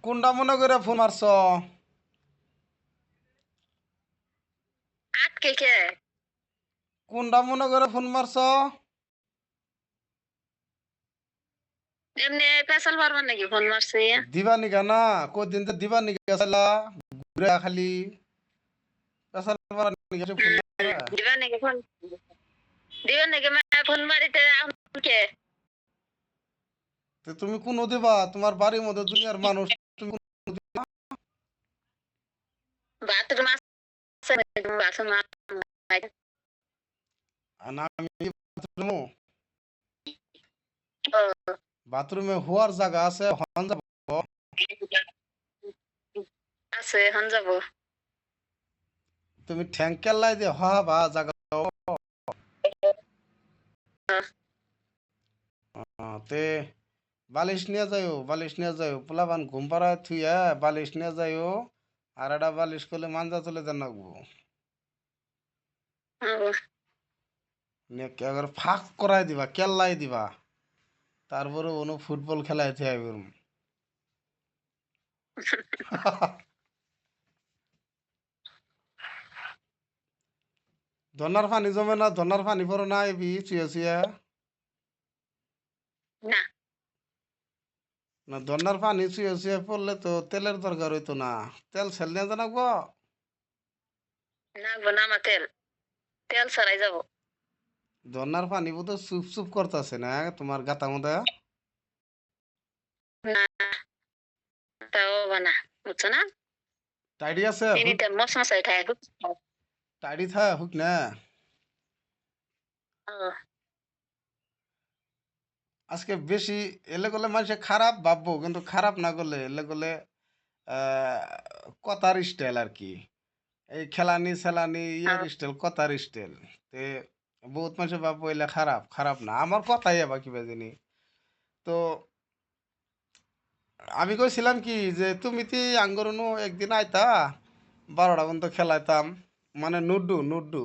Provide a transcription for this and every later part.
কোনটা মনে করে ফোন মারছ? আটকে কে? কোনটা মনে করে ফোন মারছ? এমনি পেশাল পারবার নাকি ফোন মারছি? দিবা নিগা না, কদিন তো দিবা নিগা চালা ঘুরে খালি পেশাল মারা নিগা সে ফোন মারা। দিবা নাকি ফোন? দিবা নাকি ফোন মারিতে এখন কে? তো তুমি কোন দিবা? তোমার বাড়ির মধ্যে দুনিয়ার মানুষ, তুমি কোন দিবা? বাথরুম আছে বাথরুম আর না আমি বাথরুমে ও বাথরুমে হওয়ার জায়গা আছে, হন যাব। আছে এখন যাবো। তুমি ঠ্যাং কেল্লাই দিয়ে হবা জায়গা। তে বালিশ নিয়ে যাইও, বালিশ নিয়ে যাইও, পোলাপান ঘুম পাড়ায় থুইয়া বালিশ নিয়ে যাইও। আর একটা বালিশ করলে মাঞ্জা চলে যান নাকবো। নিয়ে একবার ফাঁক করাই দিবা, কেল্লাই দিবা। তারপরে অনু ফুটবল খেলায় থুই আইব। ধনার পানি জমে না, ধনার পানি পড়ো না এবি চুয়ে চুয়ে। না না ধনার পানি চুয়ে চুয়ে পড়লে তো তেলের দরকার হইতো না। তেল ছেল নিয়ে জানাবো। নাগবো না আমার তেল তেল ছাড়াই যাবো। ধনার পানি বোধ চুপ চুপ করতেছে না তোমার গাতা মধ্যে। না তাও বানা বুঝছো না? টাইডি আছে হুক, চিনিতে মশ মশাই খায় টাইডি থা হুক না। আজকে বেশি এলে করলে মানুষে খারাপ ভাববো, কিন্তু খারাপ না করলে এলে করলে আহ, কথার স্টাইল আর কি। এই খেলানি সেলানি ইয়ার স্টাইল, কথার স্টাইল। তে বহুত মানুষে ভাববো এলে খারাপ, খারাপ না, আমার কথাই আবার কিবা জানি। তো আমি কইছিলাম কি যে তুমি তি আঙ্গরনো একদিন আইতা, 12টা পর্যন্ত খেলাইতাম, মানে নুডু নুডু।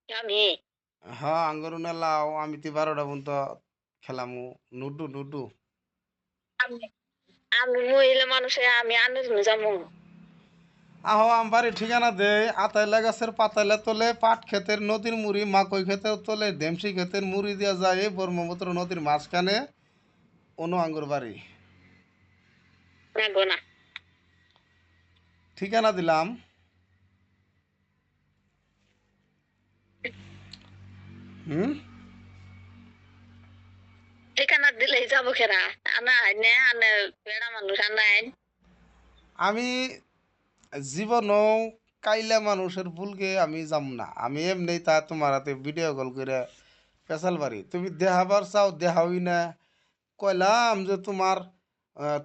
আমি হ্যাঁ আঙ্গরনে লাও, আমি তি 12টা পর্যন্ত খেলামু নুডু নুডু। আমি আমি মহিলা মানুষে আমি আনু যাবো। আহো আমার বাড়ির ঠিকানা দে। আতাইলা গাছের পাতাইলা তোলে, পাট ক্ষেতের নদীর মুড়ি, মাকই ক্ষেতের তোলে, ডেমসি ক্ষেতের মুড়ি দিয়া যায় এই ব্রহ্মপুত্র নদীর মাঝখানে অনু আঙ্গুর বাড়ি। নাগবো না ঠিকানা দিলাম। হুম। ঠিকানা দিলেই যাবো খেরা। আনা আইনে আনে বেড়া মানুষ আনা আইন। আমি জীবনও কাইলা মানুষের ভুলকে আমি যাম না। আমি এমনি তা তোমার হাতে ভিডিও কল করে পেশাল বাড়ি তুমি দেখাবার চাও, দেখাওই না। কইলাম যে তোমার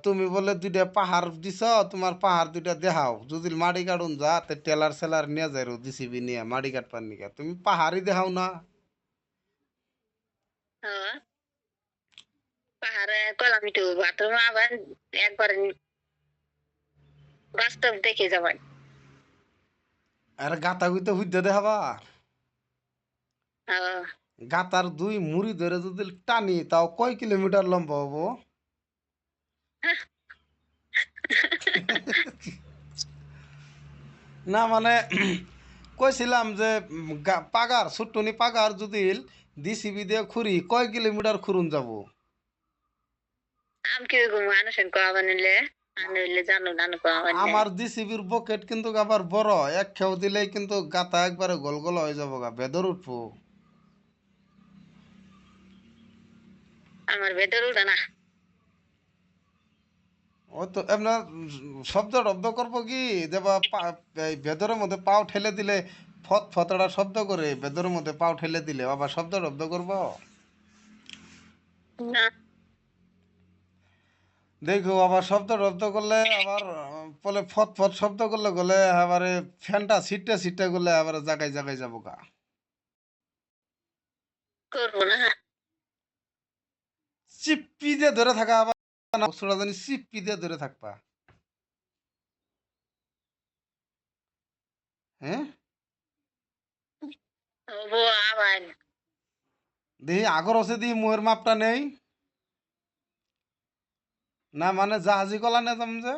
তুমি বলে দুইটা পাহাড় দিছ, তোমার পাহাড় দুইটা দেখাও, যদি মাটি কাটুন যা তে টেলার সেলার নিয়ে যায় জিসিবি নিয়ে মাটি কাটবার নিকে, তুমি পাহাড়ই দেখাও না। হ্যাঁ পাহাড়ে কলাম একটু বাথরুম আবার একবার বাস্তব দেখে যাবেন। আর গাতা গুইতে হুইতে দেখাবা। হ্যাঁ গাতার দুই মুড়ি ধরে যদি টানি তাও কয় কিলোমিটার লম্বা হবো? না মানে কইছিলাম যে পাগার ছোট্টনি পাগার যদি ডিসিবি দিয়ে খুঁড়ি কয় কিলোমিটার খুঁড়ুন যাব? আমি কি মানুষের কোয়া নিলে আনলে জানো নানু কোয়া নিলে আমার ডিসিবির বকেট কিন্তু আবার বড়, এক খেও দিলেই কিন্তু গাতা একবারে গোল গোল হয়ে যাবো গা, বেদর উঠবো। আমার ভেতর উঠে না। ও তো এমনা শব্দ টব্দ করবো কি দেবা এই ভেতরের মধ্যে পাও ঠেলে দিলে ফত ফতড়া শব্দ করে, ভেতরের মধ্যে পাও ঠেলে দিলে আবার শব্দ টব্দ করবো। না দেখো আবার শব্দ টব্দ করলে আবার বলে ফত ফত শব্দ করলে গলে আবার ফ্যানটা ছিটতে ছিটতে করলে আবার জায়গায় জায়গায় যাবো গা। করবো না। চিপ্পি দিয়ে ধরে থাকা আবার না, ছোড়া জানি চিপ্পি দিয়ে ধরে থাকবা। হ্যাঁ হবো আবার দেখি আগর আছে দিহি মুহের মাপটা নেই। না মানে জাহাজি কলা নে যাম যে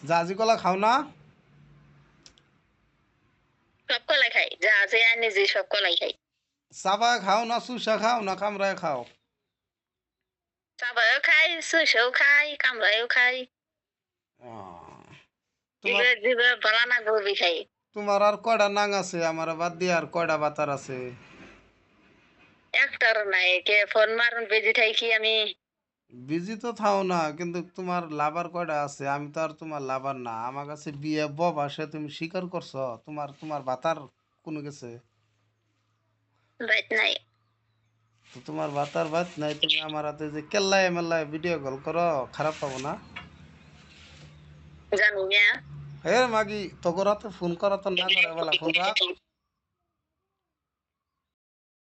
জাহাজি কলা খাও না? সব কলাই খাই, যা আছে আনি যে সব কলাই খাই। চাবা খাও না চুষা খাও না কামড়ায় খাও? চাবাও খাই, সুসেও খাই, কামড়াইও খাই। আহ, তোমার জিবে জিবে বলা না গরবি খাই। তোমার আর কয়টা নাং আছে আমার বাদ দিয়ে আর কয়টা বাতার আছে? একটারও নাই, কে ফোন মারুন বেজি থাই কি আমি। বিজি তো থাও না কিন্তু তোমার লাভার কয়টা আছে? আমি তো আর তোমার লাভার না, আমার কাছে বিয়ে বব আসে তুমি স্বীকার করছো তোমার তোমার বাতার কোনো গেছে? বাইত নাই। তো তোমার বাতার বাদ নাই, তুমি আমার হাতে যে কেল্লায় মেল্লায় ভিডিও কল করো, খারাপ পাবো না? জানি না। হে মাগি তোর হাতে ফোন করা তো না করে বলা ফোন রাখ।